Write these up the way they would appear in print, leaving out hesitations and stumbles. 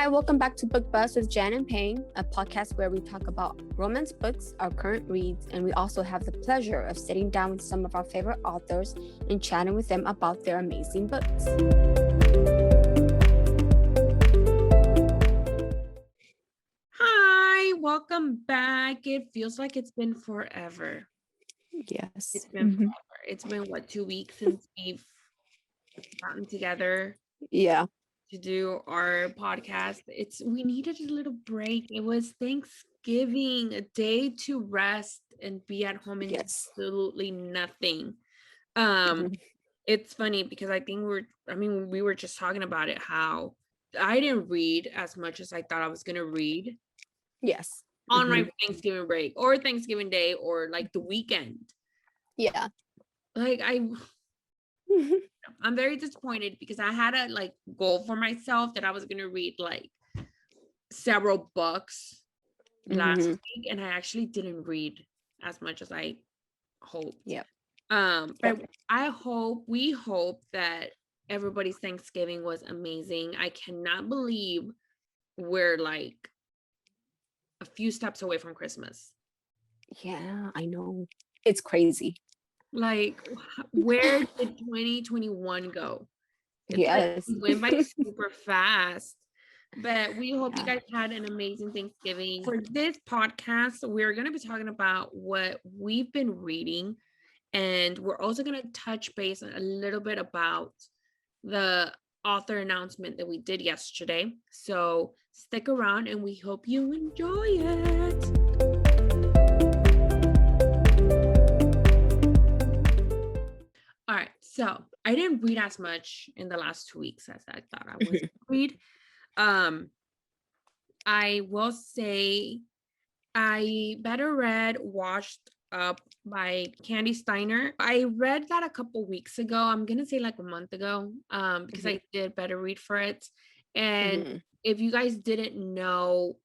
Hi, welcome back to Book Buzz with Jan and Payne, a podcast where we talk about romance books, our current reads, and we also have the pleasure of sitting down with some of our favorite authors and chatting with them about their amazing books. Hi, welcome back. It feels like it's been forever. Yes. It's been forever. It's been, 2 weeks since we've gotten together Yeah. to do our podcast. We needed a little break. It was Thanksgiving, a day to rest and be at home and do absolutely nothing. It's funny because I think we were just talking about it, how I didn't read as much as I thought I was gonna read. Yes. On my Thanksgiving break or Thanksgiving Day or like the weekend. Yeah. Like I'm very disappointed because I had a goal for myself that I was gonna read several books last week, and I actually didn't read as much as I hoped. Yeah. But we hope that everybody's Thanksgiving was amazing. I cannot believe we're a few steps away from Christmas. Yeah, I know. It's crazy. Where did 2021 go? Yes. It went by super fast. But we hope you guys had an amazing Thanksgiving. For this podcast, we're going to be talking about what we've been reading. And we're also going to touch base a little bit about the author announcement that we did yesterday. So stick around and we hope you enjoy it. All right, so I didn't read as much in the last 2 weeks as I thought I was going to read. I will say I better read Washed Up by Candy Steiner. I read that a couple weeks ago. I'm gonna say a month ago, because I did better read for it. And if you guys didn't know,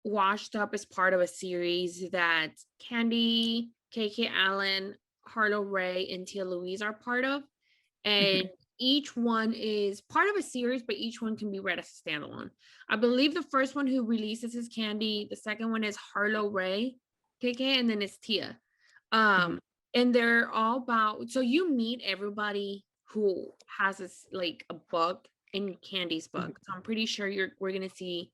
Washed Up is part of a series that Candy, KK Allen, Harlow Ray, and Tia Louise are part of. And each one is part of a series, but each one can be read as a standalone. I believe the first one who releases is Candy. The second one is Harlow Ray, KK, and then it's Tia. And they're all about, so you meet everybody who has a book in Candy's book. So I'm pretty sure we're going to see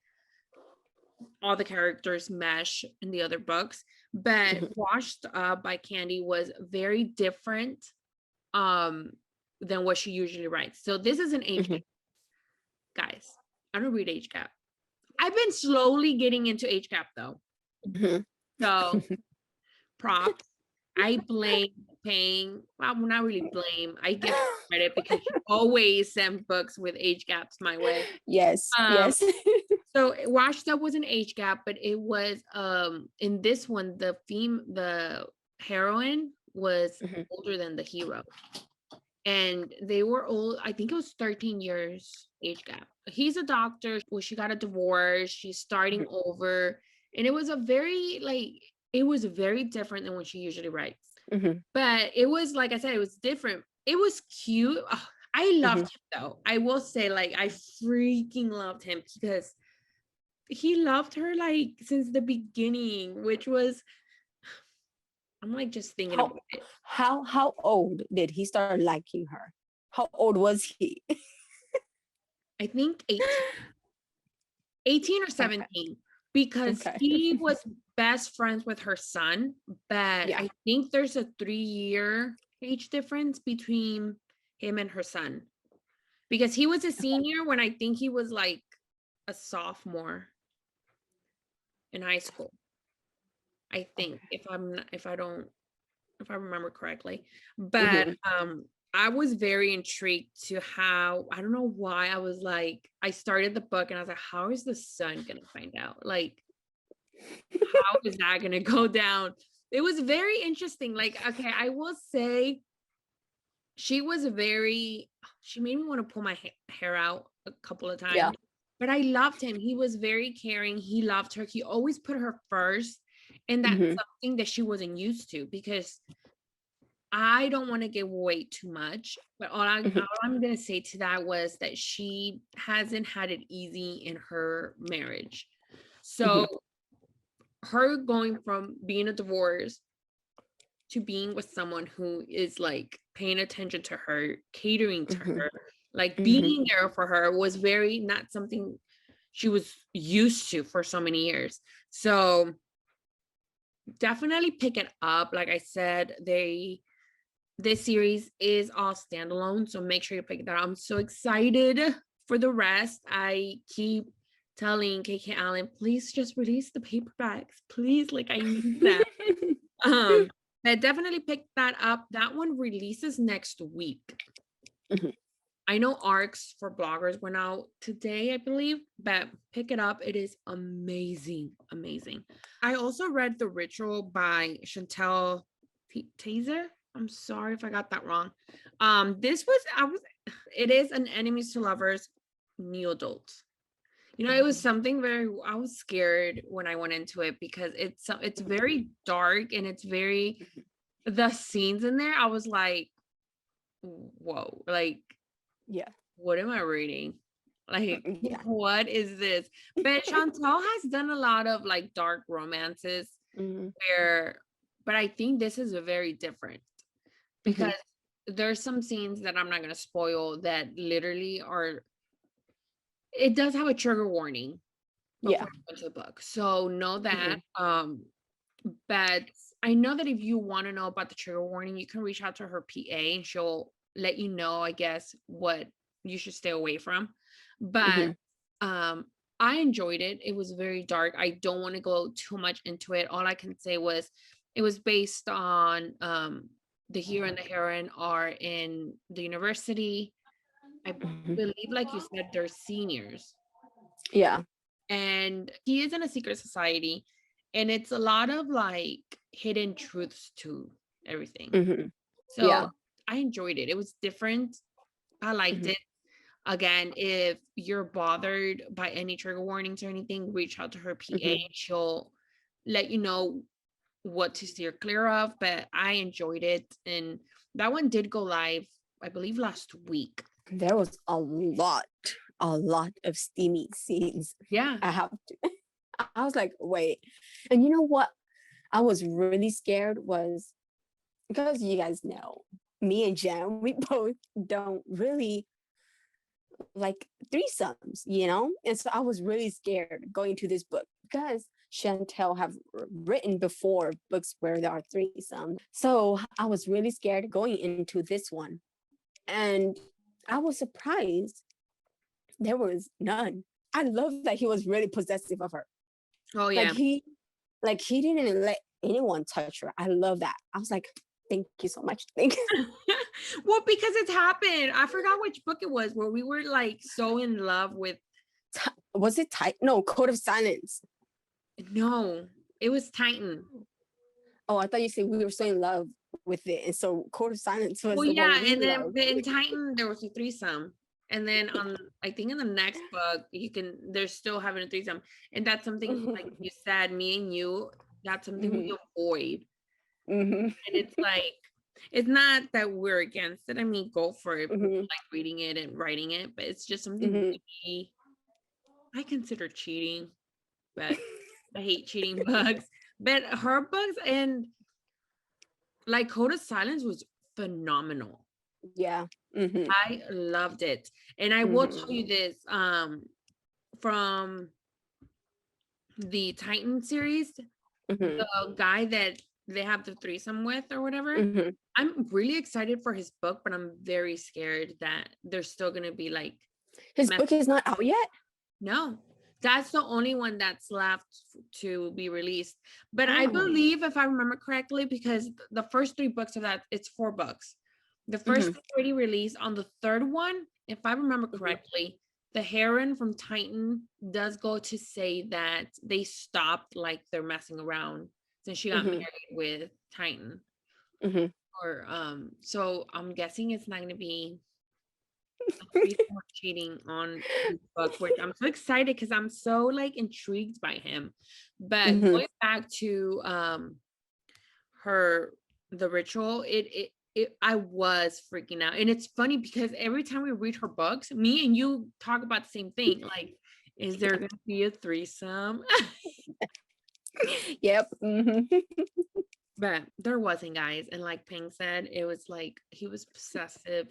all the characters mesh in the other books. But Washed Up by Candy was very different than what she usually writes. So this is an age gap. Guys, I don't read age gap. I've been slowly getting into age gap though. So props. I blame Payne. Well, not really blame. I give credit because she always send books with age gaps my way. Yes. Yes. So Washed Up was an age gap, but it was in this one, the heroine was older than the hero. And they were old. I think it was 13 years age gap. He's a doctor. Well, she got a divorce. She's starting over. And it was it was very different than what she usually writes. But it was, like I said, it was different. It was cute. Oh, I loved him though. I will say, I freaking loved him because he loved her since the beginning, which was, I'm just thinking about it. How old did he start liking her? How old was he? I think 18 or 17, because he was best friends with her son. But I think there's a 3-year age difference between him and her son, because he was a senior when I think he was a sophomore in high school. I think if I remember correctly. But I was very intrigued to how, I don't know why, I started the book and I was like, how is the son gonna find out? How is that gonna go down? It was very interesting. Okay, I will say she made me want to pull my hair out a couple of times. But I loved him. He was very caring. He loved her. He always put her first. And that's something that she wasn't used to, because I don't want to give away too much, but Mhm. all I'm gonna say to that was that she hasn't had it easy in her marriage. So Mhm. her going from being a divorce to being with someone who is like paying attention to her, catering to Mhm. her, like Mhm. being there for her was very not something she was used to for so many years. So definitely pick it up. Like I said, this series is all standalone, so make sure you pick that up. I'm so excited for the rest. I keep telling KK Allen, please just release the paperbacks, please. Like I need that. Um, but definitely pick that up. That one releases next week. Mhm. I know arcs for bloggers went out today, I believe, but pick it up. It is amazing, amazing. I also read The Ritual by Chantel Taser. I'm sorry if I got that wrong. This was it is an enemies to lovers new adult. You know, it was something very I was scared when I went into it because it's very dark and it's very the scenes in there, I was like, whoa, like Yeah. what am I reading? Like, Yeah. what is this? But Chantal has done a lot of like dark romances Mhm. where, but I think this is a very different because Mhm. there's some scenes that I'm not going to spoil that literally are, it does have a trigger warning Yeah. before you go to the book. So know that. Mhm. But I know that if you want to know about the trigger warning, you can reach out to her PA and she'll let you know, I guess, what you should stay away from. But Mhm. um I enjoyed it. It was very dark. I don't want to go too much into it. All I can say was it was based on the hero and the heroine are in the university. I Mhm. believe, like you said, they're seniors Yeah. and he is in a secret society and it's a lot of like hidden truths to everything. Mhm. So Yeah. I enjoyed it. It was different. I liked Mhm. it. Again, if you're bothered by any trigger warnings or anything, reach out to her PA. Mhm. She'll let you know what to steer clear of, but I enjoyed it. And that one did go live, I believe, last week. There was a lot of steamy scenes. Yeah. I have to. I was like, wait. And you know what? I was really scared was because you guys know me and Jen, we both don't really like threesomes, you know? And so I was really scared going to this book because Chantel have written before books where there are threesomes. So I was really scared going into this one. And I was surprised there was none. I love that he was really possessive of her. Oh Like yeah. he didn't let anyone touch her. I love that. I was like, thank you so much. Thank you. Well, because it's happened. I forgot which book it was where we were like so in love with. Was it tight? No, Code of Silence. No, it was Titan. Oh, I thought you said we were so in love with it. And so Code of Silence was Well, the one yeah, we and then loved. in Titan there was a threesome, and then on I think in the next book you can they're still having a threesome, and that's something like you said, me and you, that's something we Mhm. avoid, Mhm. and it's like it's not that we're against it. I mean, go for it. We Mhm. like reading it and writing it, but it's just something Mhm. we I consider cheating, but I hate cheating books. But her books and like Code of Silence was phenomenal. Yeah. Mhm. I loved it. And I will Mhm. tell you this, from the Titan series, Mhm. the guy that they have the threesome with or whatever, Mhm. I'm really excited for his book, but I'm very scared that they're still gonna be like His mess. book is not out yet. No, that's the only one that's left to be released. But I Oh. believe, if I remember correctly, because the first three books of that, it's 4 books. The first Mhm. two already released. On the third one, if I remember Mhm. correctly, the heron from Titan does go to say that they stopped like they're messing around since she got Mhm. married with Titan. Mhm. Or so I'm guessing it's not gonna be threesome or cheating on his book, which I'm so excited because I'm so like intrigued by him. But Mhm. going back to her the ritual, I was freaking out. And it's funny because every time we read her books, me and you talk about the same thing. Like, is there going to be a threesome? Yep. But there wasn't, guys. And like Ping said, it was like he was possessive,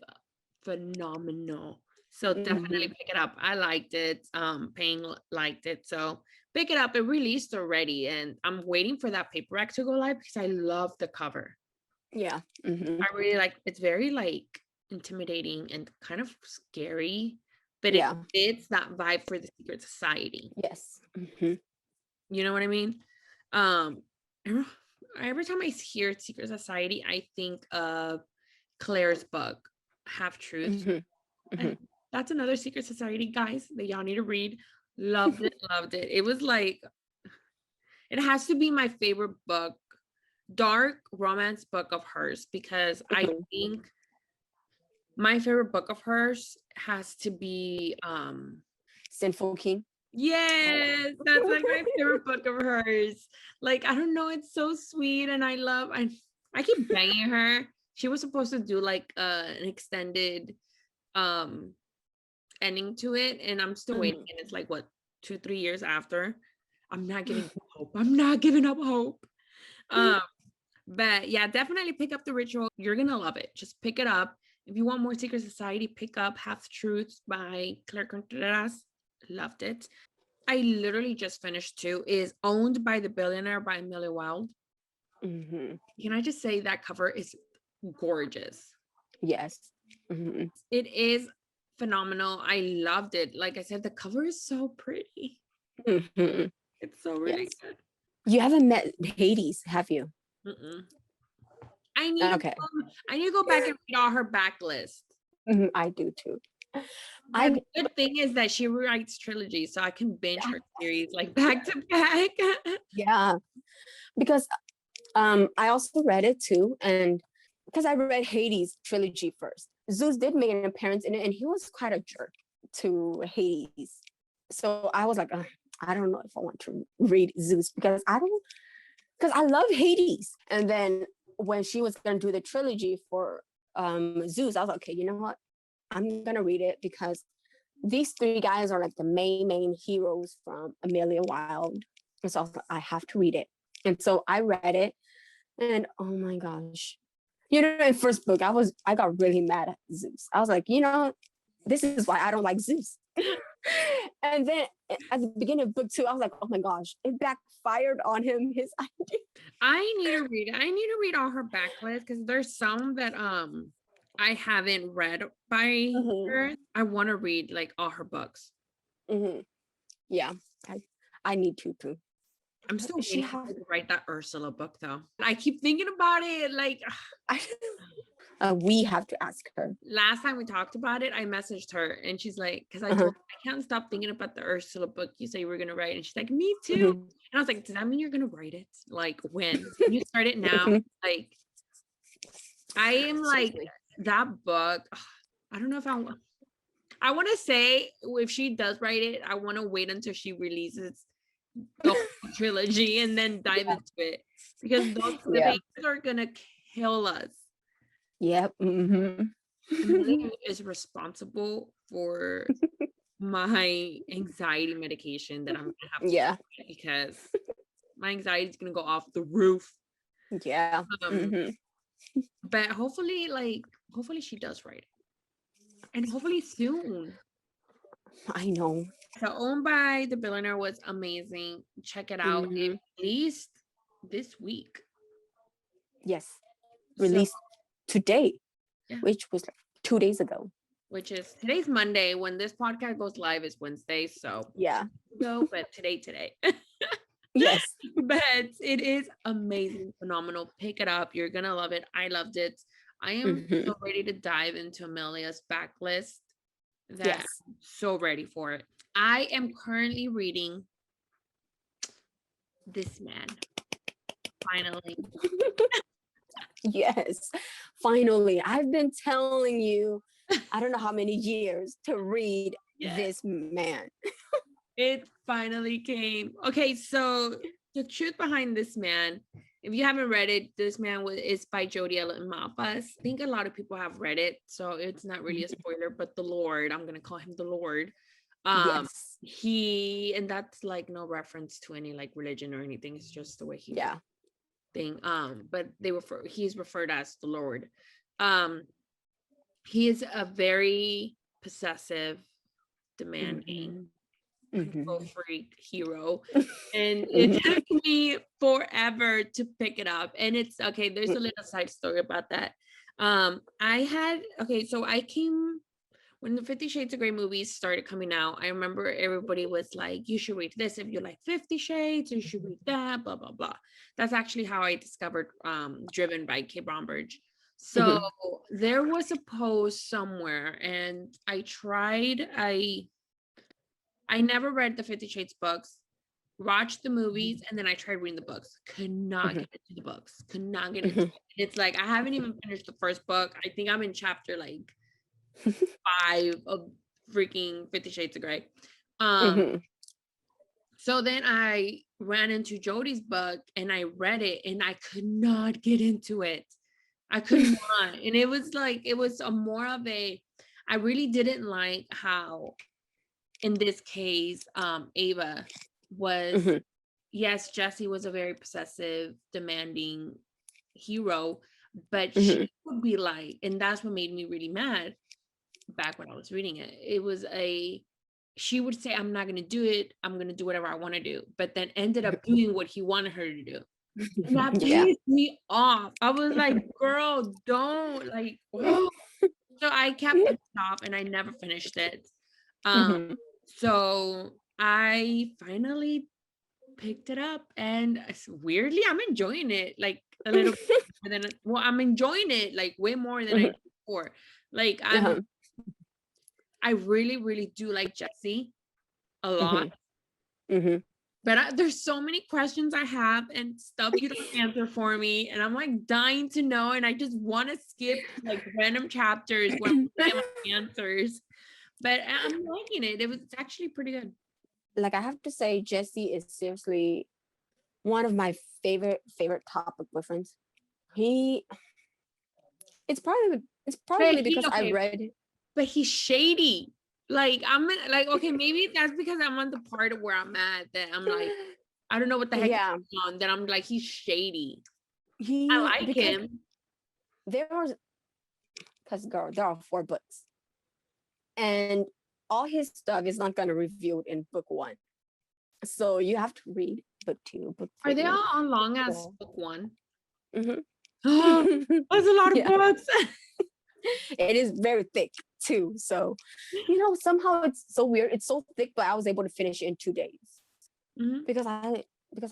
phenomenal. So definitely pick it up. I liked it. Ping liked it. So pick it up. It released already. And I'm waiting for that paperback to go live because I love the cover. Yeah. I really like it's very like intimidating and kind of scary, but it fits that vibe for the secret society. Yes. You know what I mean? Every time I hear secret society, I think of Claire's book, Half Truth. That's another secret society, guys, that y'all need to read. Loved it, loved it. It was like, it has to be my favorite book, dark romance book of hers, because I think my favorite book of hers has to be Sinful King. Yes, that's like my favorite book of hers. Like, I don't know, it's so sweet, and I keep begging her. She was supposed to do like an extended ending to it, and I'm still waiting, and it's like what, 2-3 years after. I'm not giving up hope. I'm not giving up hope. But yeah, definitely pick up The Ritual. You're gonna love it. Just pick it up. If you want more secret society, pick up Half Truths by Claire Contreras. Loved it. I literally just finished too. Is Owned by the Billionaire by Amelia Wilde. Can I just say that cover is gorgeous? Yes. It is phenomenal. I loved it. Like I said, the cover is so pretty. It's so really good. You haven't met Hades, have you? I need to go back and read all her backlist. I do too. The good thing is that she writes trilogies, so I can binge her series like back to back. Yeah, because I also read it too, and because I read Hades trilogy first. Zeus did make an appearance in it, and he was quite a jerk to Hades. So I was like, I don't know if I want to read Zeus because I love Hades. And then when she was going to do the trilogy for Zeus, I was like, okay, you know what? I'm going to read it because these three guys are like the main heroes from Amelia Wilde. And so I was like, I have to read it. And so I read it, and oh my gosh. You know, in first book, I got really mad at Zeus. I was like, you know, this is why I don't like Zeus. And then at the beginning of book 2, I was like, oh my gosh, it backfired on him, his idea. I need to read it. I need to read all her backlist because there's some that I haven't read by her. I want to read like all her books. Yeah, I need to too. I'm still waiting to write that Ursula book though. I keep thinking about it. Like, we have to ask her. Last time we talked about it, I messaged her and she's like, because I told her I can't stop thinking about the Ursula book you say you were gonna write, and she's like, me too. And I was like, does that mean you're gonna write it? Like, when? Can you start it now? Like, I am like that book. I don't know if I want to say if she does write it, I want to wait until she releases the whole trilogy and then dive into it, because those pages are gonna kill us. Yep. Amelia is responsible for my anxiety medication that I'm gonna have to take, because my anxiety is gonna go off the roof. Yeah. But hopefully she does write it, and hopefully soon. I know. So Owned by the Billionaire was amazing. Check it out. It released this week. Yes. Released today, which was like 2 days ago. Which is today's Monday. When this podcast goes live is Wednesday. So but today. Yes. But it is amazing, phenomenal. Pick it up. You're gonna love it. I loved it. I am so ready to dive into Amelia's backlist. I'm so ready for it. I am currently reading This Man. Finally. Yes, finally. I've been telling you, I don't know how many years to read This Man. It finally came. Okay, so the truth behind This Man If you haven't read it, this man is by Jodi Ellen Mapas. I think a lot of people have read it, so it's not really a spoiler. But the Lord, I'm gonna call him the Lord. Yes. And that's like no reference to any like religion or anything. It's just the way he Yeah. thing. But he's referred as the Lord. He is a very possessive, demanding, control freak hero, and it took me forever to pick it up. And it's okay, there's a little side story about that. So I came when the 50 Shades of Grey movies started coming out. I remember everybody was like, you should read this if you like 50 Shades, you should read that, blah blah blah. That's actually how I discovered Driven by Kay Bromberge. So there was a post somewhere, and I never read the 50 Shades books, watched the movies, and then I tried reading the books. Could not get into the books. Could not get into it. It's like I haven't even finished the first book. I think I'm in chapter like 5 of freaking 50 Shades of Grey. So then I ran into Jodi's book and I read it, and I could not get into it. I could not. And it was more of a, I really didn't like how, in this case, Ava was, yes, Jessie was a very possessive, demanding hero, but she would be like, and that's what made me really mad back when I was reading it. She would say, I'm not going to do it. I'm going to do whatever I want to do, but then ended up doing what he wanted her to do. And that pissed me off. I was like, girl, don't like, oh. So I kept it off and I never finished it. So I finally picked it up, and weirdly I'm enjoying it like a little bit more than, I'm enjoying it like way more than I did before. Like I really, really do like Jessie a lot. But there's so many questions I have and stuff you don't answer for me, and I'm like dying to know, and I just want to skip like random chapters where I'm getting my answers. But I'm liking it. It's actually pretty good. Like, I have to say, Jessie is seriously one of my favorite topic boyfriends. It's probably because I read. But he's shady. Like, I'm like, okay, maybe that's because I'm on the part where I'm at, that I'm like, I don't know what the heck is going on. That I'm like, he's shady. I like him. Because girl, there are 4 books, and all his stuff is not going to reveal in book 1. So you have to read book 2, book 3. Are they all as long as book 1? Oh, that's a lot of books. It is very thick too. So, somehow it's so weird. It's so thick, but I was able to finish it in 2 days because I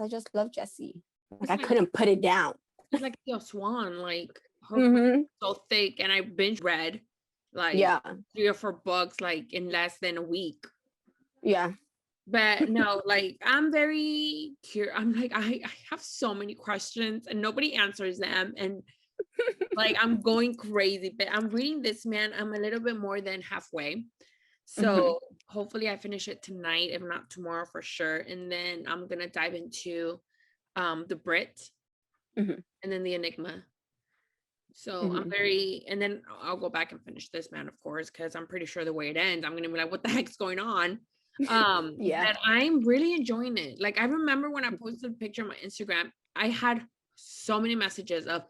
just love Jessie. Like, I couldn't put it down. It's like a swan, like so thick, and I binge read like 3 or 4 books like in less than a week. Yeah. But no, like, I'm very curious. I'm like, I have so many questions and nobody answers them, and like, I'm going crazy. But I'm reading this, man. I'm a little bit more than halfway, so hopefully I finish it tonight, if not tomorrow for sure. And then I'm gonna dive into the Brit and then the Enigma. So I'm and then I'll go back and finish this, man, of course, because I'm pretty sure the way it ends, I'm gonna be like, what the heck's going on? But I'm really enjoying it. Like, I remember when I posted a picture on my Instagram, I had so many messages of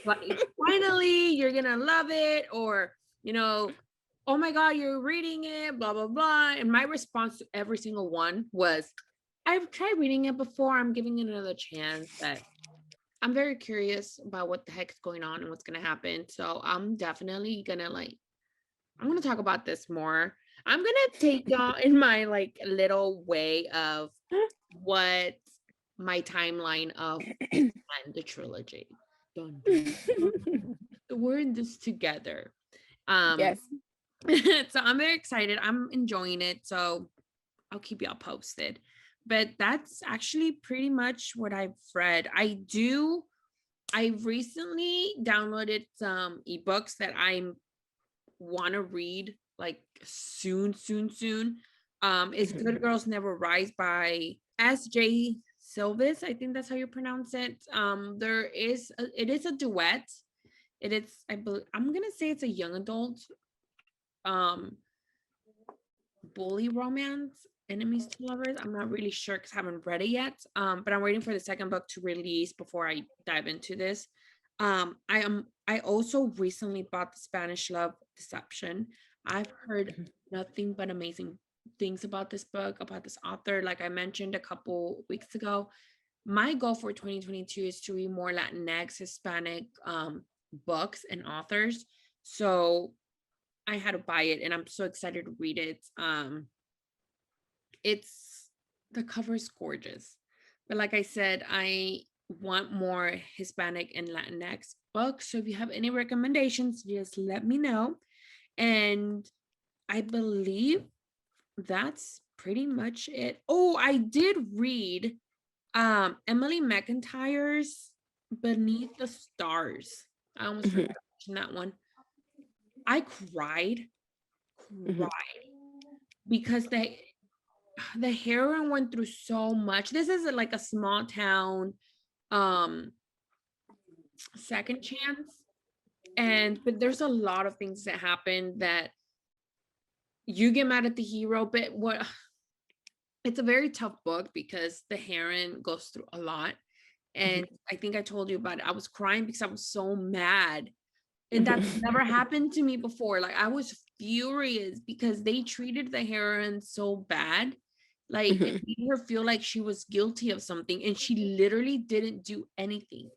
like, finally you're gonna love it, or oh my god, you're reading it, blah blah blah. And my response to every single one was, I've tried reading it before, I'm giving it another chance, but I'm very curious about what the heck's going on and what's gonna happen. So I'm definitely gonna I'm gonna talk about this more. I'm gonna take in my like little way of what my timeline of the trilogy. We're in this together. Yes. So I'm very excited. I'm enjoying it. So I'll keep y'all posted. But that's actually pretty much what I've read. I recently downloaded some ebooks that I want to read like soon. It's Good Girls Never Rise by Silvis, I think that's how you pronounce it. It is a duet. It is, I'm gonna say it's a young adult um bully romance, enemies to lovers. I'm not really sure because I haven't read it yet. But I'm waiting for the second book to release before I dive into this. I also recently bought the Spanish Love Deception. I've heard nothing but amazing things about this book, about this author. Like I mentioned a couple weeks ago, my goal for 2022 is to read more Latinx, Hispanic books and authors. So I had to buy it and I'm so excited to read it. It's the cover is gorgeous. But like I said, I want more Hispanic and Latinx books. So if you have any recommendations, just let me know. And I believe that's pretty much it. Oh, I did read Emily McIntyre's Beneath the Stars. I almost forgot to mention that one. I cried because the heroine went through so much. This is like a small town um second chance, and but there's a lot of things that happen that you get mad at the hero, but what it's a very tough book because the heroine goes through a lot. And I think I told you about it. I was crying because I was so mad. And that's never happened to me before. Like I was furious because they treated the heroine so bad. Like it made her feel like she was guilty of something. And she literally didn't do anything.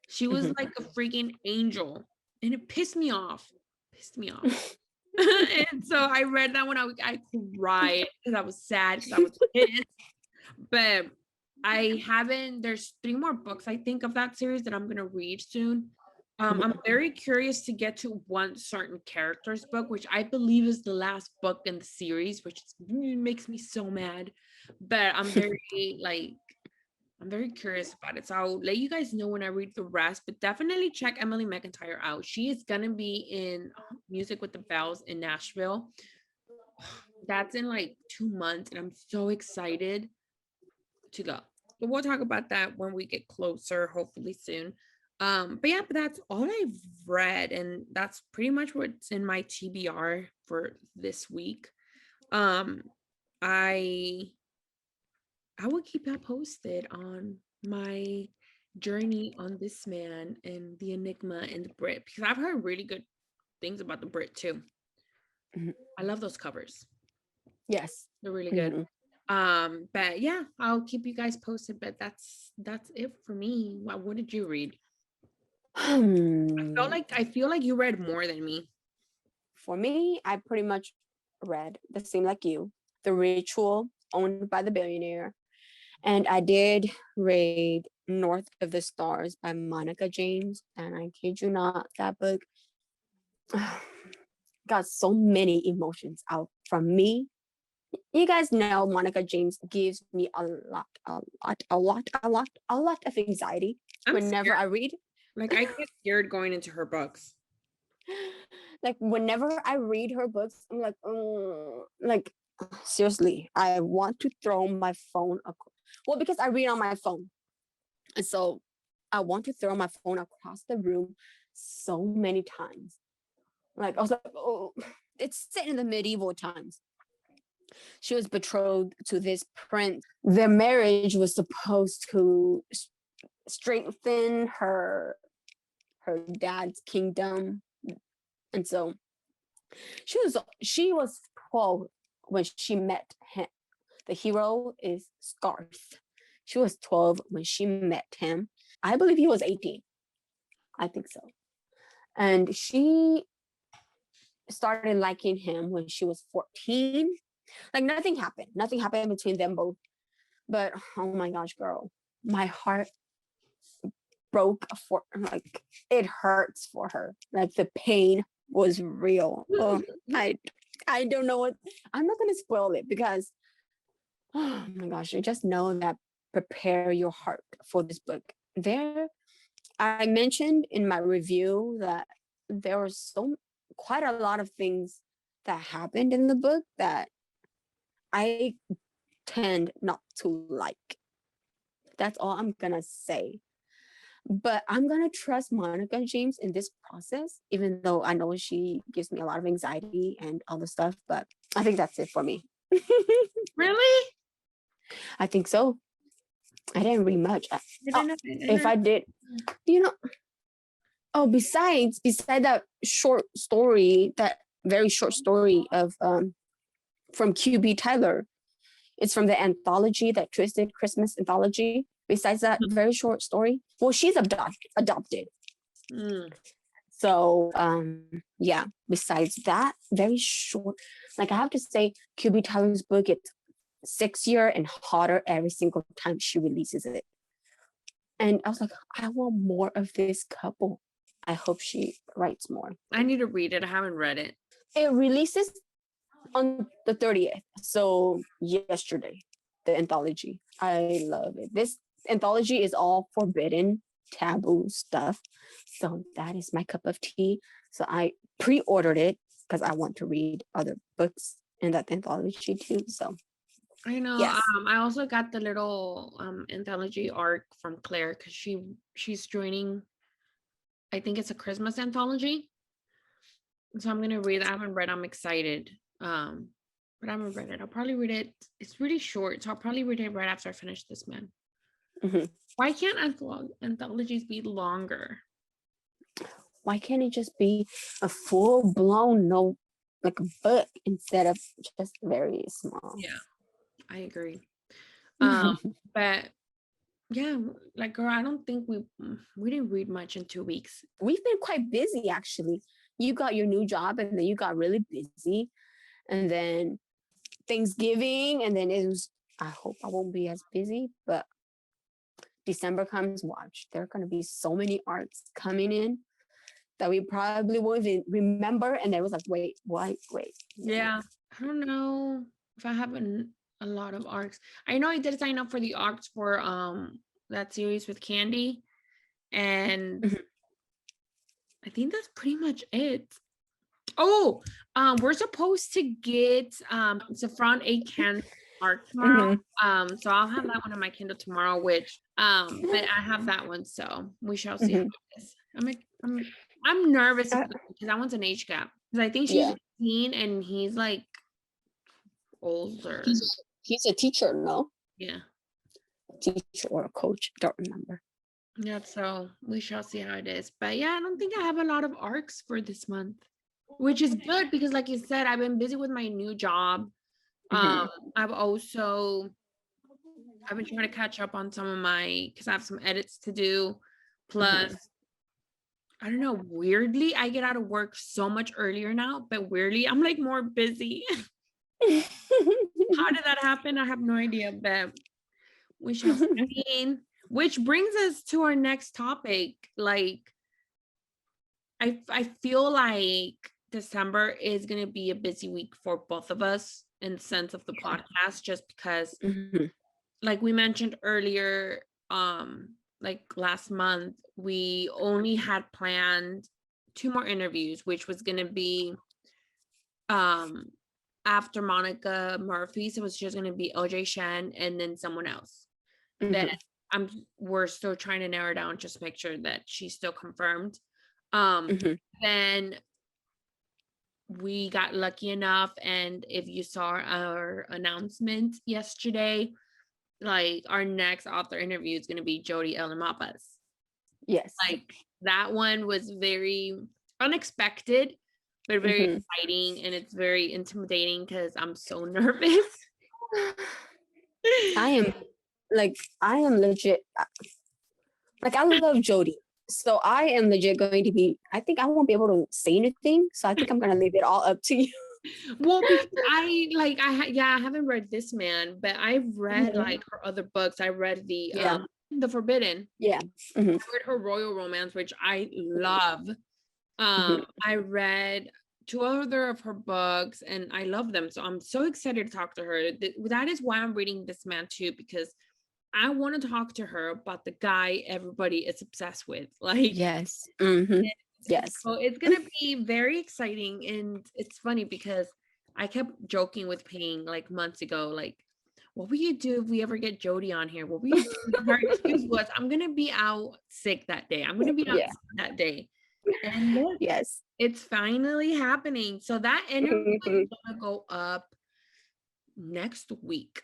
She was like a freaking angel. And it pissed me off. Pissed me off. And so I read that when I cried because I was sad because I was pissed. But I haven't, there's 3 more books, I think, of that series that I'm going to read soon. I'm very curious to get to one certain character's book, which I believe is the last book in the series, which makes me so mad. But I'm very curious about it. So I'll let you guys know when I read the rest, but definitely check Emily McIntyre out. She is going to be in Music with the Bells in Nashville. That's in like 2 months, and I'm so excited to go. But we'll talk about that when we get closer, hopefully soon. But that's all I've read, and that's pretty much what's in my TBR for this week. I will keep you posted on my journey on this man and the Enigma and the Brit, because I've heard really good things about the Brit too. I love those covers. Yes, they're really good. But yeah, I'll keep you guys posted. But that's it for me. What did you read? I feel like you read more than me. For me, I pretty much read the same like you, The Ritual, Owned by the Billionaire, and I did read North of the Stars by Monica James, and I kid you not, that book got so many emotions out from me. You guys know Monica James gives me a lot of anxiety whenever I read. Like I get scared going into her books. Like whenever I read her books, I'm like seriously, I want to throw my phone. Well, because I read on my phone, and so I want to throw my phone across the room so many times. Like I was like, oh, it's set in the medieval times. She was betrothed to this prince. Their marriage was supposed to strengthen her dad's kingdom, and so she was 12 when she met him. The hero is Scarth. She was 12 when she met him. I believe he was 18. I think so. And she started liking him when she was 14. Like nothing happened. Nothing happened between them both. But oh my gosh, girl, my heart broke for like it hurts for her. Like the pain was real. Oh, I don't know what I'm not gonna spoil it because oh my gosh, I just know that prepare your heart for this book. I mentioned in my review that there were quite a lot of things that happened in the book that I tend not to like. That's all I'm gonna say. But I'm gonna trust Monica James in this process, even though I know she gives me a lot of anxiety and all the stuff. But I think that's it for me. Really? I think so. I didn't read much. If I did, you know. Oh, besides that short story, that very short story of from QB Tyler. It's from the anthology, that Twisted Christmas anthology. Besides that very short story, well, she's adopted. So yeah, besides that very short, like I have to say, QB Tyler's book gets sexier and hotter every single time she releases it. And I was like, I want more of this couple. I hope she writes more. I need to read it. I haven't read it. It releases on the 30th. So yesterday, the anthology. I love it. This anthology is all forbidden, taboo stuff. So that is my cup of tea. So I pre-ordered it because I want to read other books in that anthology too. So I know. yes. I also got the little anthology arc from Claire because she's joining. I think it's a Christmas anthology. So I'm gonna read it. I haven't read. I'm excited. But I haven't read it. I'll probably read it. It's really short, so I'll probably read it right after I finish this man. Why can't anthologies be longer? Why can't it just be a full-blown like a book instead of just very small? Yeah, I agree. But yeah, like girl, I don't think we didn't read much in 2 weeks. We've been quite busy actually. You got your new job and then you got really busy, and then Thanksgiving, and then it was, I hope I won't be as busy, but December comes, watch, there are going to be so many arcs coming in that we probably won't even remember. And then it was like, wait. Yeah, I don't know if I have a lot of arcs. I know I did sign up for the arcs for that series with Candy, and I think that's pretty much it. Oh, we're supposed to get Saffron A Candy arc tomorrow. So I'll have that one on my Kindle tomorrow, which but I have that one, so we shall see how it is. I'm nervous because that one's an age gap. Because I think she's 18 and he's like older. He's a teacher, no? Yeah. Teacher or a coach, don't remember. Yeah, so we shall see how it is. But yeah, I don't think I have a lot of arcs for this month, which is good because like you said, I've been busy with my new job. I've been trying to catch up on some of my, because I have some edits to do. Plus, I don't know, weirdly, I get out of work so much earlier now, but weirdly, I'm like more busy. How did that happen? I have no idea, but we shall see. Which brings us to our next topic. Like, I feel like December is going to be a busy week for both of us in the sense of the podcast, just because, like we mentioned earlier, like last month, we only had planned 2 more interviews, which was going to be after Monica Murphy. So it was just going to be LJ Shen and then someone else. That we're still trying to narrow down, just make sure that she's still confirmed. Then we got lucky enough, and if you saw our announcement yesterday, like our next author interview is going to be Jody Ellen Mapas. Yes. Like that one was very unexpected, but very exciting, and it's very intimidating because I'm so nervous. I am legit, like I love Jody. So I am legit going to be, I think I won't be able to say anything. So I think I'm going to leave it all up to you. Well, because I haven't read this man, but I've read like her other books. I read the Forbidden. Yeah. I read her Royal Romance, which I love. I read 2 other of her books and I love them. So I'm so excited to talk to her. That is why I'm reading this man too, because I want to talk to her about the guy everybody is obsessed with. Like, yes. Yes. So it's going to be very exciting. And it's funny because I kept joking with Ping like months ago, like, what will you do if we ever get Jody on here? What will you do? Her excuse was, I'm gonna be out sick that day. I'm gonna be out sick that day. And look, Yes. it's finally happening. So that interview is gonna go up next week.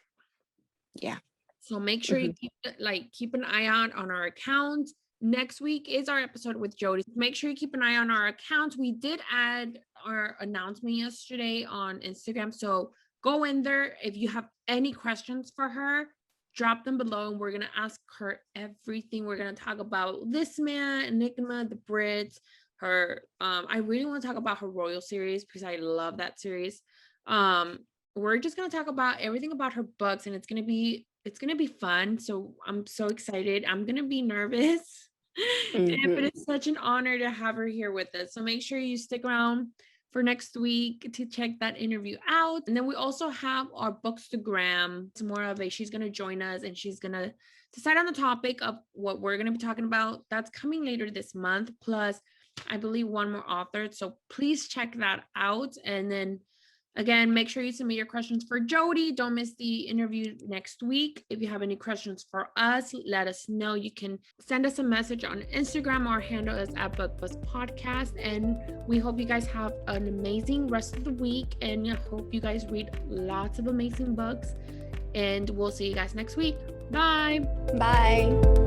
Yeah. So make sure you keep an eye out on our account. Next week is our episode with Jody. Make sure you keep an eye on our account. We did add our announcement yesterday on Instagram. So go in there. If you have any questions for her, drop them below and we're going to ask her everything. We're going to talk about this man, Enigma, the Brits, her. I really want to talk about her Royal series because I love that series. We're just going to talk about everything about her books, and it's going to be fun. So I'm so excited. I'm going to be nervous. But it's such an honor to have her here with us. So make sure you stick around for next week to check that interview out. And then we also have our Bookstagram. It's more of she's going to join us and she's going to decide on the topic of what we're going to be talking about. That's coming later this month. Plus, I believe one more author. So please check that out. And then again, make sure you submit your questions for Jody. Don't miss the interview next week. If you have any questions for us, let us know. You can send us a message on Instagram or handle us at BookBuzz Podcast. And we hope you guys have an amazing rest of the week. And I hope you guys read lots of amazing books. And we'll see you guys next week. Bye. Bye.